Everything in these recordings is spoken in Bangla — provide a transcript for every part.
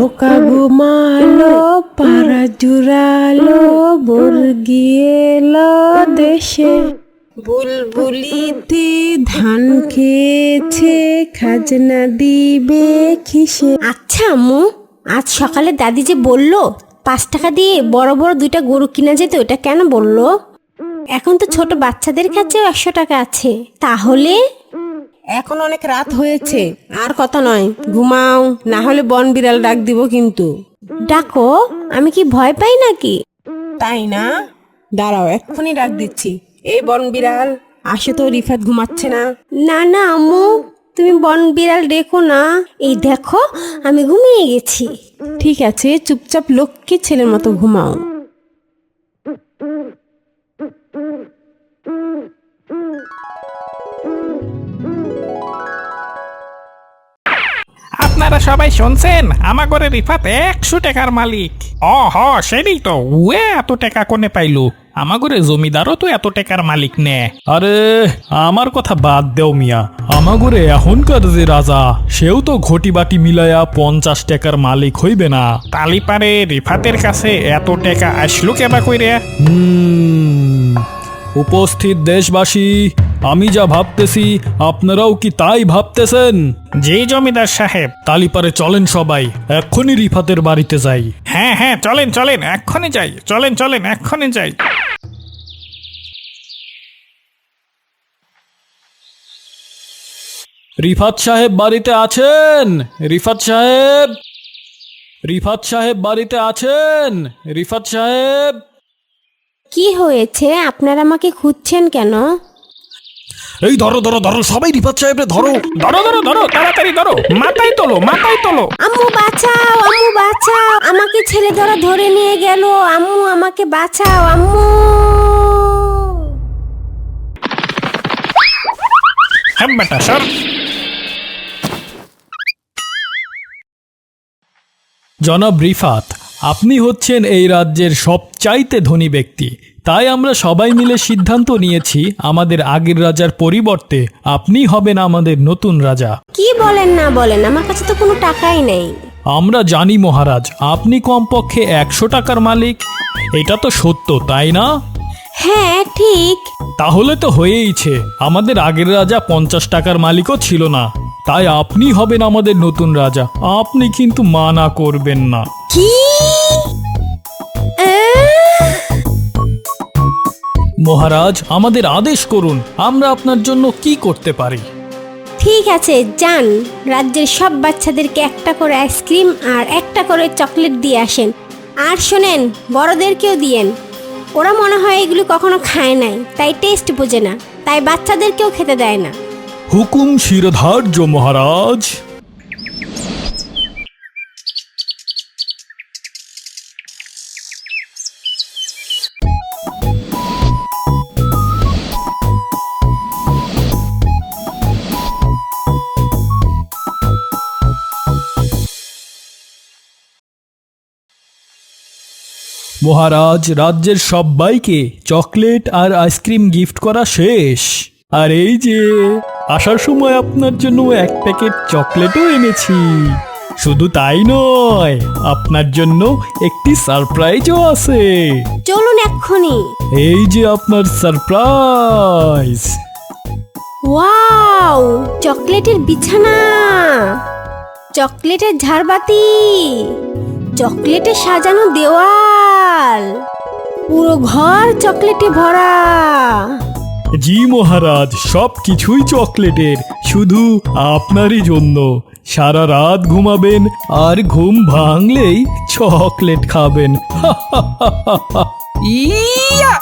পোকা ঘুমালো, পাড়া জুড়ালো, মুরগি এলো দেশে। বুলবুলিতে ধান খেয়েছে, খাজনা দিবে কিসে। আচ্ছা আম্মু, আজ সকালে দাদি যে বললো 5 টাকা দিয়ে বড় বড় 2টা গরু কিনা যেত, ওটা কেন বললো? এখন তো ছোট বাচ্চাদের কাছেও 100 টাকা আছে, তাহলে? এখন অনেক রাত হয়েছে, আর কথা নয়, ঘুমাও, না হলে বন বিড়াল ডাক দিব কিন্তু। ডাকো, আমি কি ভয় পাই নাকি? তাই না? দাঁড়াও, এক্ষুনি ডাক দিচ্ছি। এই বন বিড়াল, আসে তো, রিফাত ঘুমাচ্ছে না। না না আম্মু, তুমি বন বিড়াল ডেকো না। এই দেখো, আমি ঘুমিয়ে গেছি। ঠিক আছে, চুপচাপ লক্ষ্মী ছেলের মতো ঘুমাও। আপনারা সবাই শুনছেন, আমাগরে রিফাত 100 টাকার মালিক। সেটাই তো, উয়ে এত টাকা কোনে পাইলো? আমাগরে জমিদারও তো এত টাকার মালিক নে। আরে আমার কথা বাদ দেও মিয়া, আমাগরে এখনকার যে রাজা সেও তো ঘটি বাটি মিলাইয়া 50 টাকার মালিক হইবে না। তালিপারে রিফাতের কাছে এত টাকা আসলো কেবা কইরে? উপস্থিত দেশবাসী, আমি যা ভাবতেছি আপনারাও কি তাই ভাবতেছেন? জি জমিদার সাহেব। তালিপারে চলেন সবাই, এক্ষুনি রিফাতের বাড়িতে যাই। হ্যাঁ, চলেন চলেন, এক্ষুনি যাই। চলেন এক্ষুনি যাই। রিফাত সাহেব বাড়িতে আছেন? রিফাত সাহেব, রিফাত সাহেব বাড়িতে আছেন? রিফাত সাহেব। কি হয়েছে? আপনারা আমাকে খুঁজছেন কেন? এই ধরো ধরো ধরো, সবাই রিফাত সাহেবরে ধরো। ধরো, তাড়াতাড়ি ধরো, মাথায় তোলো। আম্মু বাঁচাও, আম্মু বাঁচাও, আমাকে ছেলে ধরা ধরে নিয়ে গেল। আম্মু আমাকে বাঁচাও, আম্মু। হ্যাঁ বেটা, সর। জনাব রিফাত, আপনি হচ্ছেন এই রাজ্যের সবচাইতে ধনী ব্যক্তি, তাই আমরা সবাই মিলে সিদ্ধান্ত নিয়েছি আমাদের আগের রাজার পরিবর্তে আপনি হবেন আমাদের নতুন রাজা। কি বলেন না বলেন, আমার কাছে তো কোনো টাকাই নেই। আমরা জানি মহারাজ, আপনি কমপক্ষে 100 টাকার মালিক, এটা তো সত্য তাই না? হ্যাঁ ঠিক। তাহলে তো হয়েইছে, আমাদের আগের রাজা 50 টাকার মালিকও ছিল না, তাই আপনি হবেন আমাদের নতুন রাজা। আপনি কিন্তু মানা করবেন না। কি? মহারাজ, আমাদের আদেশ করুন, আমরা আপনার জন্য কি করতে পারি? ঠিক আছে, যান, রাজ্যের সব বাচ্চাদেরকে একটা করে আইসক্রিম আর একটা করে চকলেট দিয়ে আসেন। আর শোনেন, বড়দেরকেও দিয়েন। ওরা মনে হয় এগুলো কখনো খায় নাই, তাই টেস্ট বোঝে না, তাই বাচ্চাদেরকেও খেতে দেয় না। হুকুম শিরোধার্য মহারাজ। মহারাজ, রাজ্যের সবাইকে চকলেট আর আইসক্রিম গিফট করা শেষ। আর এই যে আসার সময় আপনার জন্য 1 প্যাকেট চকলেটও এনেছি। শুধু তাই নয়, আপনার জন্য একটি সারপ্রাইজও আছে। চলুন এক্ষুনি। এই যে আপনার সারপ্রাইজ। ওয়াও, চকলেটের বিছানা, চকলেটের ঝাড়বাতি, চকলেটে সাজানো দেওয়াল, পুরো ঘর চকলেটে ভরা। জি মহারাজ, সব কিছুই চকলেটের, শুধু আপনারই জন্য। সারা রাত ঘুমাবেন আর ঘুম ভাঙলেই চকলেট খাবেন। ইয়া!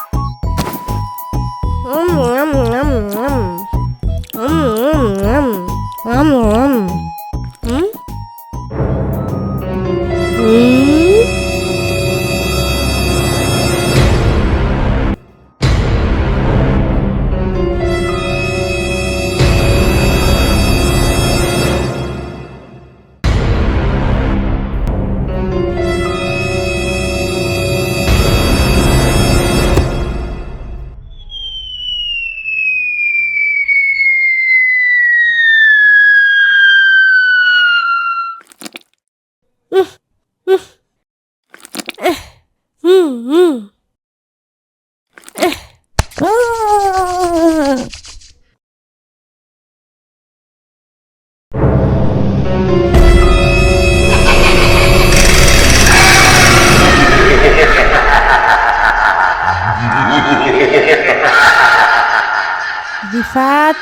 রিফাত,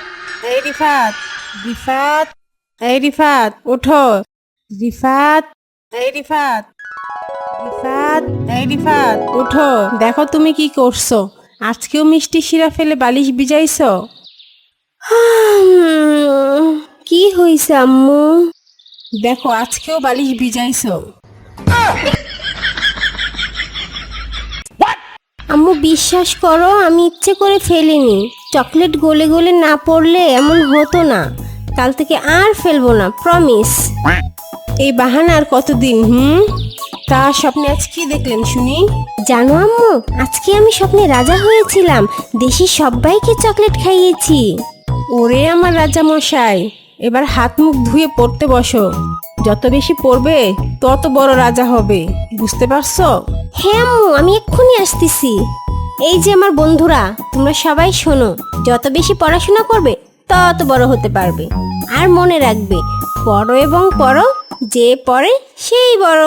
এই রিফাত, রিফাত, এই রিফাত ওঠো। রিফাত, এই রিফাত, রিফাত, এই রিফাত ওঠো। দেখো তুমি কি করছো, আজকেও মিষ্টি শিরা ফেলে বালিশ ভিজাইছো। কি হয়েছে আম্মু? দেখো আজকেও বালিশ ভিজাইছো। আম্মু বিশ্বাস করো, আমি ইচ্ছে করে ফেলিনি। চকলেট গলে গলে না পড়লে এমন হতো না। কাল থেকে আর ফেলবো না, প্রমিস। এই বাহানা আর কতদিন? তা স্বপ্নে আজ কি দেখলেন শুনি? জানো আম্মু, আজকে আমি স্বপ্নে রাজা হয়েছিলাম, দেশের সবাইকে চকলেট খাইয়েছি। ওরে আমার রাজা মশাই, এবার হাত মুখ ধুয়ে পড়তে বসো। যত বেশি পড়বে তত বড় রাজা হবে, বুঝতে পারছো? হ্যাঁ আম্মু, আমি এক্ষুনি আসতেছি। এই যে আমার বন্ধুরা, তোমরা সবাই শোনো, যত বেশি পড়াশোনা করবে তত বড় হতে পারবে। আর মনে রাখবে, পড়ো এবং পড়ো, যে পড়ে সেই বড়।